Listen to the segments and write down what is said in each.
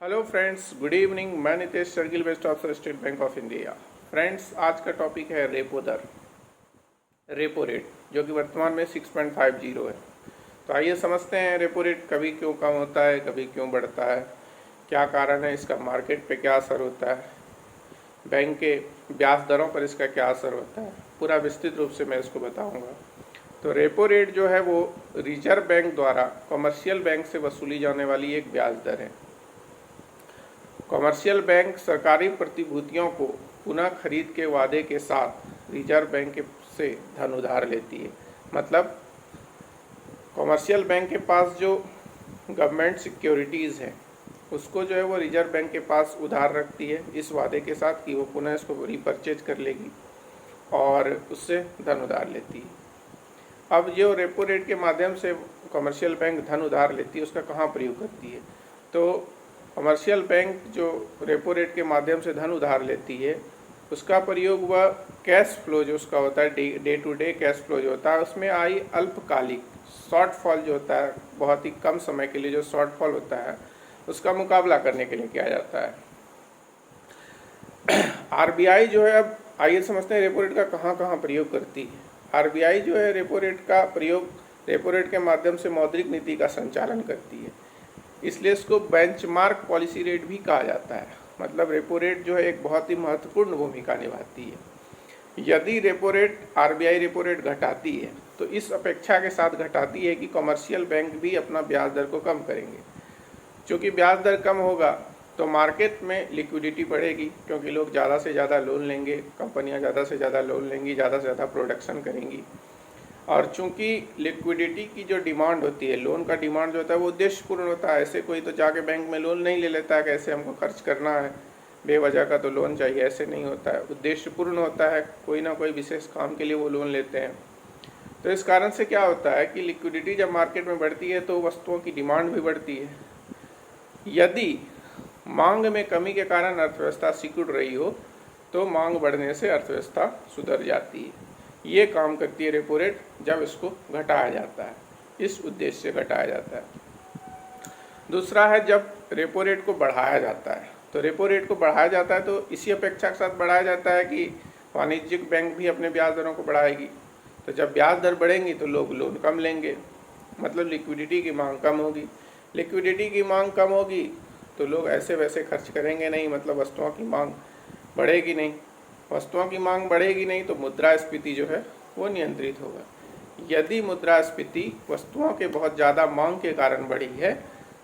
Hello friends, good evening. मैं Nitesh Sargil, best officer, State Bank of India. Friends, आज का topic है रेपो दर, repo rate, जो कि वर्तमान में 6.50 है। तो आइए समझते हैं रेपो रेट कभी क्यों कम होता है, कभी क्यों बढ़ता है, क्या कारण है इसका, मार्केट पे क्या असर होता है, बैंक के ब्याज दरों पर इसका क्या असर होता है, पूरा विस्तृत रूप से मैं इसको बताऊंगा। तो रेपो रेट जो है वो रिजर्व बैंक द्वारा कमर्शियल बैंक से वसूली जाने वाली एक ब्याज दर है। कमर्शियल बैंक सरकारी प्रतिभूतियों को पुनः खरीद के वादे के साथ रिजर्व बैंक से धन उधार लेती है। मतलब कमर्शियल बैंक के पास जो गवर्नमेंट सिक्योरिटीज़ है उसको जो है वो रिजर्व बैंक के पास उधार रखती है, इस वादे के साथ कि वो पुनः इसको रीपरचेज कर लेगी और उससे धन उधार लेती है। अब जो रेपो रेट के माध्यम से कमर्शियल बैंक धन उधार लेती है उसका कहाँ प्रयोग करती है? तो कमर्शियल बैंक जो रेपो रेट के माध्यम से धन उधार लेती है उसका प्रयोग वह कैश फ्लो जो उसका होता है, day to day cash flow जो होता है, उसमें आई अल्पकालिक शॉर्टफॉल जो होता है, बहुत ही कम समय के लिए जो शॉर्टफॉल होता है उसका मुकाबला करने के लिए किया जाता है। आरबीआई जो है, अब आइए समझते हैं रेपो रेट का कहाँ कहाँ प्रयोग करती है। आरबीआई जो है रेपो रेट का प्रयोग रेपो रेट के माध्यम से मौद्रिक नीति का संचालन करती है, इसलिए इसको बेंचमार्क पॉलिसी रेट भी कहा जाता है। मतलब रेपो रेट जो है एक बहुत ही महत्वपूर्ण भूमिका निभाती है। यदि repo rate RBI repo rate घटाती है तो इस अपेक्षा के साथ घटाती है कि कमर्शियल बैंक भी अपना ब्याज दर को कम करेंगे। क्योंकि ब्याज दर कम होगा तो मार्केट में लिक्विडिटी बढ़ेगी, क्योंकि लोग ज़्यादा से ज़्यादा लोन लेंगे, कंपनियां ज़्यादा से ज़्यादा लोन लेंगी, ज़्यादा से ज़्यादा प्रोडक्शन करेंगी। और चूंकि लिक्विडिटी की जो डिमांड होती है, लोन का डिमांड जो होता है वो उद्देश्यपूर्ण होता है। ऐसे कोई तो जाके बैंक में लोन नहीं ले लेता है कि ऐसे हमको खर्च करना है, बेवजह का तो लोन चाहिए, ऐसे नहीं होता है। उद्देश्यपूर्ण होता है, कोई ना कोई विशेष काम के लिए वो लोन लेते हैं। तो इस कारण से क्या होता है कि लिक्विडिटी जब मार्केट में बढ़ती है तो वस्तुओं की डिमांड भी बढ़ती है। यदि मांग में कमी के कारण अर्थव्यवस्था सिकुड़ रही हो तो मांग बढ़ने से अर्थव्यवस्था सुधर जाती है। ये काम करती है रेपो रेट जब इसको घटाया जाता है, इस उद्देश्य से घटाया जाता है। दूसरा है जब रेपो रेट को बढ़ाया जाता है। तो रेपो रेट को बढ़ाया जाता है तो इसी अपेक्षा के साथ बढ़ाया जाता है कि वाणिज्यिक बैंक भी अपने ब्याज दरों को बढ़ाएगी। तो जब ब्याज दर बढ़ेंगी तो लोग लोन कम लेंगे, मतलब लिक्विडिटी की मांग कम होगी। लिक्विडिटी की मांग कम होगी तो लोग ऐसे वैसे खर्च करेंगे नहीं, मतलब वस्तुओं की मांग बढ़ेगी नहीं। वस्तुओं की मांग बढ़ेगी नहीं तो मुद्रास्फीति जो है वो नियंत्रित होगा। यदि मुद्रास्फीति वस्तुओं के बहुत ज़्यादा मांग के कारण बढ़ी है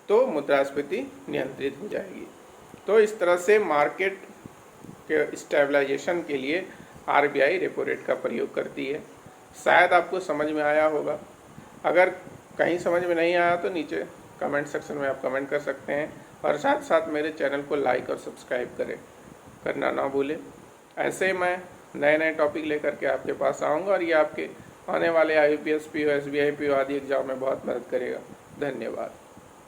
तो मुद्रास्फीति नियंत्रित हो जाएगी। तो इस तरह से मार्केट के स्टेबलाइजेशन के लिए आरबीआई रेपो रेट का प्रयोग करती है। शायद आपको समझ में आया होगा। अगर कहीं समझ में नहीं आया तो नीचे कमेंट सेक्शन में आप कमेंट कर सकते हैं, और साथ साथ मेरे चैनल को लाइक और सब्सक्राइब करना ना भूलें। ऐसे मैं नए नए टॉपिक लेकर के आपके पास आऊँगा और ये आपके आने वाले IUPS PO, SBI PO आदि एग्जाम में बहुत मदद करेगा। धन्यवाद।